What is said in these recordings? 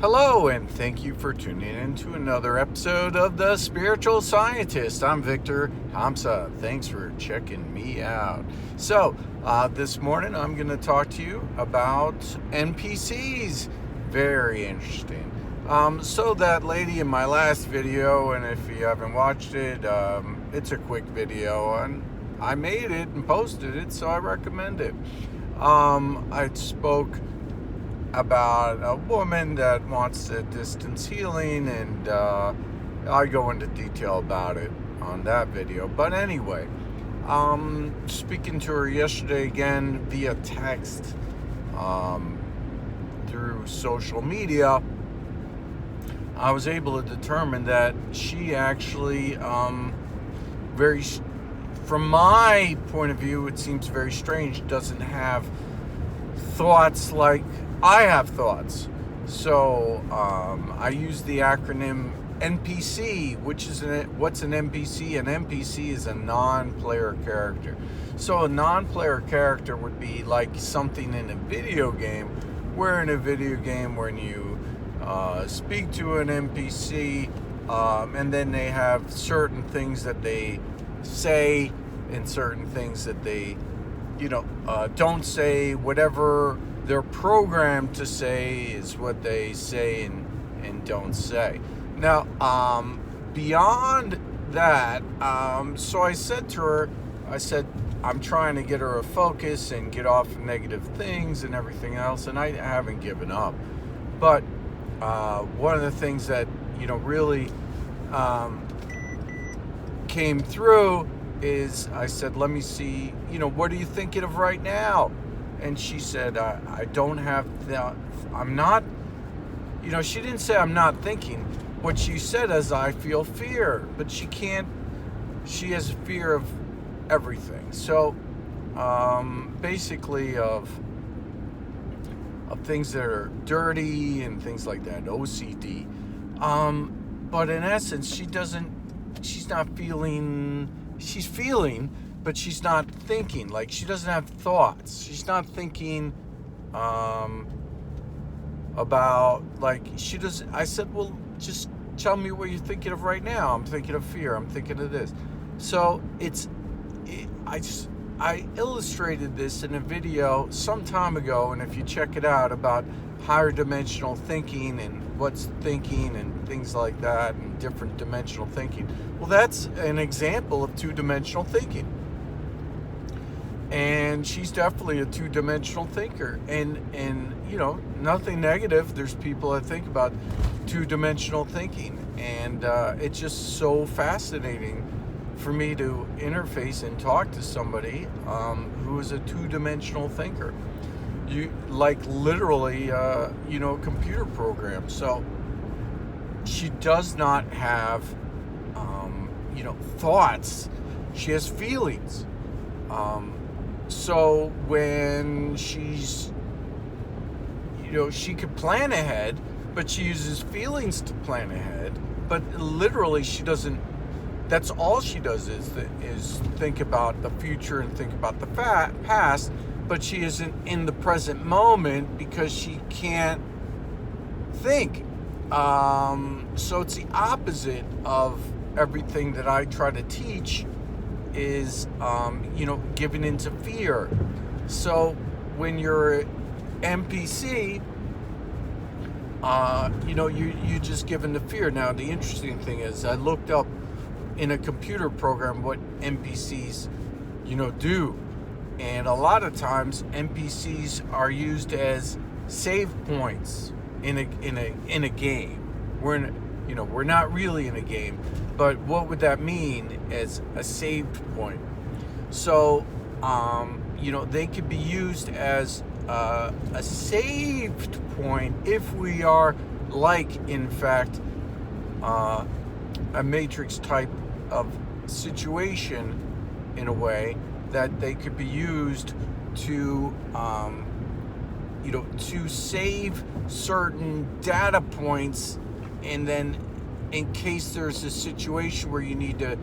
Hello, and thank you for tuning in to another episode of The Spiritual Scientist. I'm Victor Hamza. Thanks for checking me out. So, this morning I'm going to talk to you about NPCs. Very interesting. So that lady in my last video, and if you haven't watched it, it's a quick video, and I made it and posted it, so I recommend it. I spoke about a woman that wants a distance healing, and I go into detail about it on that video. But anyway, speaking to her yesterday again via text, through social media, I was able to determine that she actually, from my point of view, it seems very strange, doesn't have thoughts like I have thoughts. So I use the acronym NPC, which is what's an NPC? An NPC is a non-player character. So a non-player character would be like something in a video game, where in a video game when you speak to an NPC, and then they have certain things that they say and certain things that they don't say. Whatever they're programmed to say is what they say and don't say. Now, beyond that, so I said to her, I'm trying to get her a focus and get off negative things and everything else, and I haven't given up. But one of the things that, really came through is I said, let me see, what are you thinking of right now? And she said, I don't have that. I'm not, she didn't say I'm not thinking. What she said is, I feel fear, but she has a fear of everything. So, basically of things that are dirty and things like that, OCD. But in essence, she's feeling, but she's not thinking. Like, she doesn't have thoughts. She's not thinking about, like, she doesn't. I said, well, just tell me what you're thinking of right now. I'm thinking of fear. I'm thinking of this. So I illustrated this in a video some time ago, and if you check it out, about higher dimensional thinking and what's thinking and things like that, and different dimensional thinking. Well, that's an example of two-dimensional thinking. And she's definitely a two-dimensional thinker. And nothing negative. There's people that think about two-dimensional thinking. And it's just so fascinating for me to interface and talk to somebody who is a two-dimensional thinker. Literally, a computer program. So she does not have, thoughts. She has feelings. So when she's, she could plan ahead, but she uses feelings to plan ahead. But literally, she doesn't. That's all she does is think about the future and think about the past. But she isn't in the present moment because she can't think. So it's the opposite of everything that I try to teach, is giving into fear. So when you're NPC, you just give into fear. Now the interesting thing is, I looked up in a computer program what NPCs do, and a lot of times NPCs are used as save points in a game. We're not really in a game, but what would that mean as a saved point? So, they could be used as a saved point if we are, like, in fact, a matrix type of situation, in a way that they could be used to, to save certain data points. And then in case there's a situation where you need to,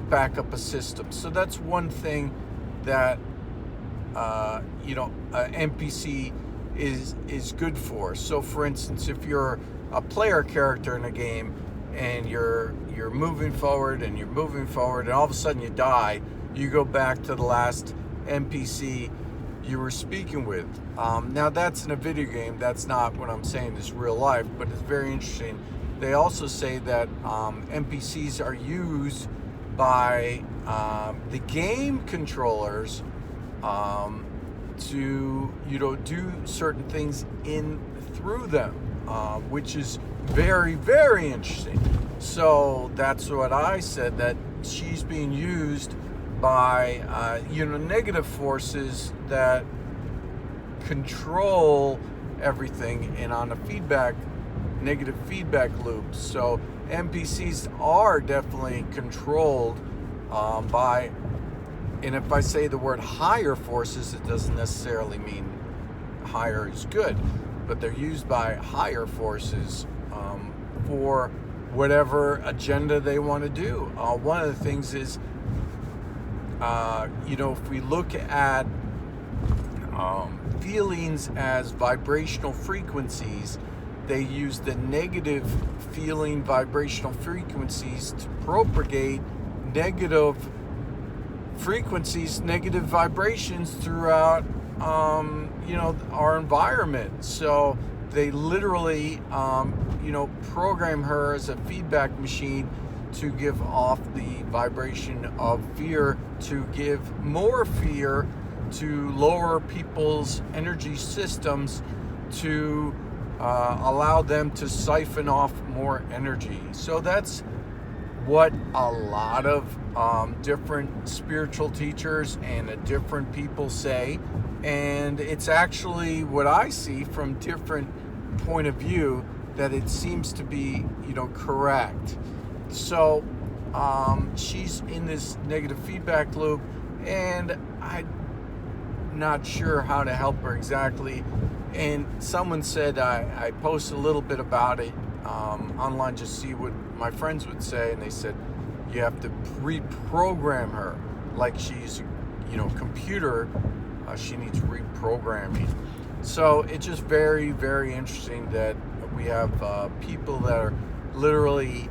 back up a system. So that's one thing that, NPC is good for. So for instance, if you're a player character in a game and you're moving forward and you're moving forward and all of a sudden you die, you go back to the last NPC you were speaking with. Now that's in a video game, that's not what I'm saying, it's real life, but it's very interesting. They also say that NPCs are used by the game controllers to do certain things in through them, which is very, very interesting. So that's what I said, that she's being used by negative forces that control everything and on a negative feedback loop. So NPCs are definitely controlled by, and if I say the word higher forces, it doesn't necessarily mean higher is good, but they're used by higher forces for whatever agenda they want to do. One of the things is, if we look at feelings as vibrational frequencies, they use the negative feeling vibrational frequencies to propagate negative frequencies, negative vibrations throughout, our environment. So they literally, program her as a feedback machine to give off the vibration of fear, to give more fear, to lower people's energy systems, to allow them to siphon off more energy. So that's what a lot of different spiritual teachers and different people say, and it's actually what I see from different point of view, that it seems to be correct. So she's in this negative feedback loop, and I'm not sure how to help her exactly. And someone said I post a little bit about it online, just see what my friends would say, and they said you have to reprogram her like she's computer. She needs reprogramming. So it's just very, very interesting that we have people that are literally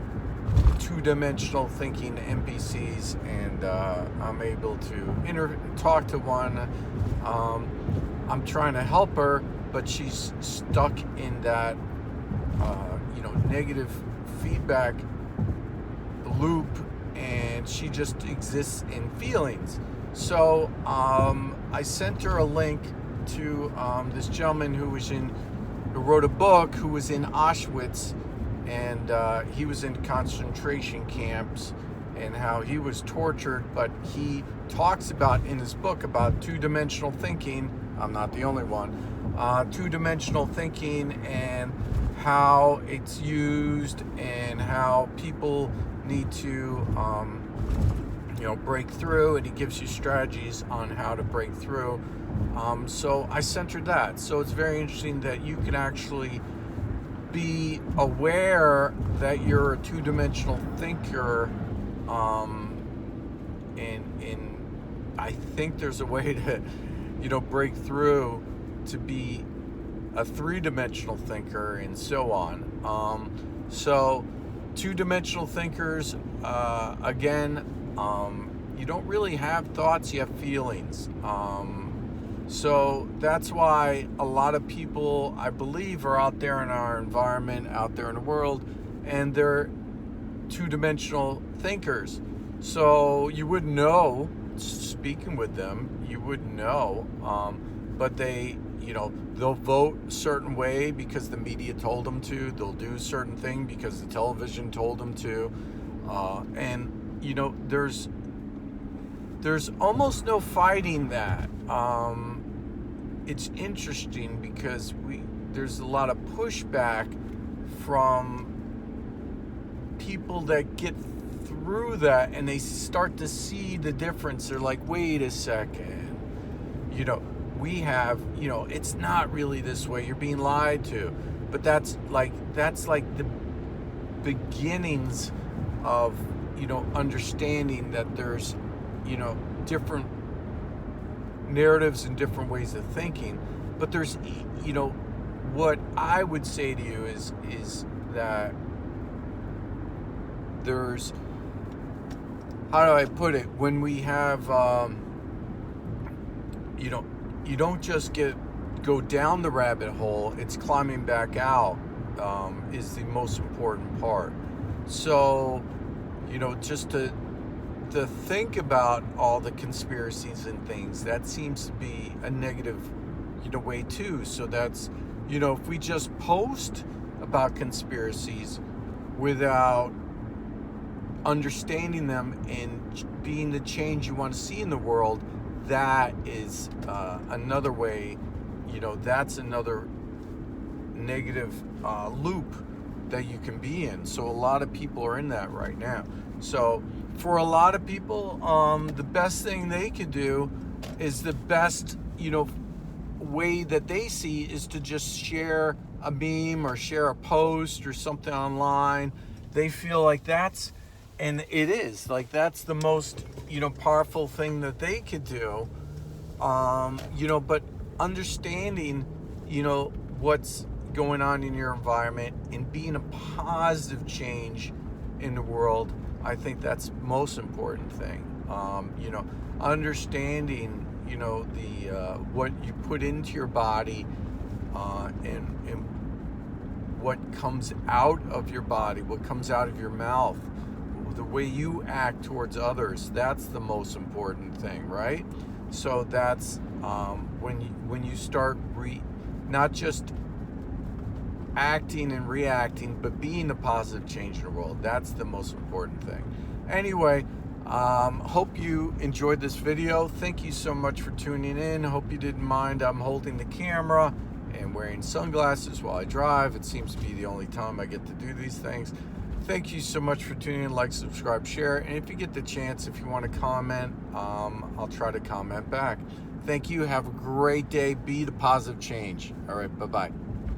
two-dimensional thinking NPCs, and I'm able to talk to one. I'm trying to help her, but she's stuck in that negative feedback loop, and she just exists in feelings. So I sent her a link to this gentleman who wrote a book, who was in Auschwitz, and he was in concentration camps and how he was tortured, but he talks about in his book about two-dimensional thinking. I'm not the only one. Two-dimensional thinking and how it's used, and how people need to break through, and he gives you strategies on how to break through. So I sent her that. So it's very interesting that you can actually be aware that you're a two-dimensional thinker, and I think there's a way to break through to be a three-dimensional thinker, and so on. So two-dimensional thinkers, again, you don't really have thoughts, you have feelings. So that's why a lot of people, I believe, are out there in our environment, out there in the world, and they're two-dimensional thinkers. So you wouldn't know, speaking with them, you wouldn't know, but they'll vote a certain way because the media told them to. They'll do a certain thing because the television told them to. And there's almost no fighting that. It's interesting because there's a lot of pushback from people that get through that, and they start to see the difference. They're like, wait a second, we have, it's not really this way. You're being lied to. But that's like the beginnings of, understanding that there's, different narratives and different ways of thinking. but there's, what I would say to you is that there's, how do I put it? When we have, you don't just go down the rabbit hole. It's climbing back out is the most important part. So, just to think about all the conspiracies and things, that seems to be a negative, way too. So that's, if we just post about conspiracies without understanding them and being the change you want to see in the world, that is another way, that's another negative loop that you can be in. So a lot of people are in that right now. So for a lot of people, the best thing they could do is the best, way that they see is to just share a meme or share a post or something online. They feel like that's, and it is, like that's the most, powerful thing that they could do. But understanding, what's going on in your environment and being a positive change in the world, I think that's most important thing. Understanding, the what you put into your body and what comes out of your body, what comes out of your mouth, the way you act towards others, that's the most important thing, right? So that's when you start not just acting and reacting, but being a positive change in the world. That's the most important thing. Anyway, hope you enjoyed this video. Thank you so much for tuning in. Hope you didn't mind I'm holding the camera and wearing sunglasses while I drive. It seems to be the only time I get to do these things. Thank you so much for tuning in. Like, subscribe, share, and if you get the chance, if you want to comment, I'll try to comment back. Thank you. Have a great day. Be the positive change. All right. Bye-bye.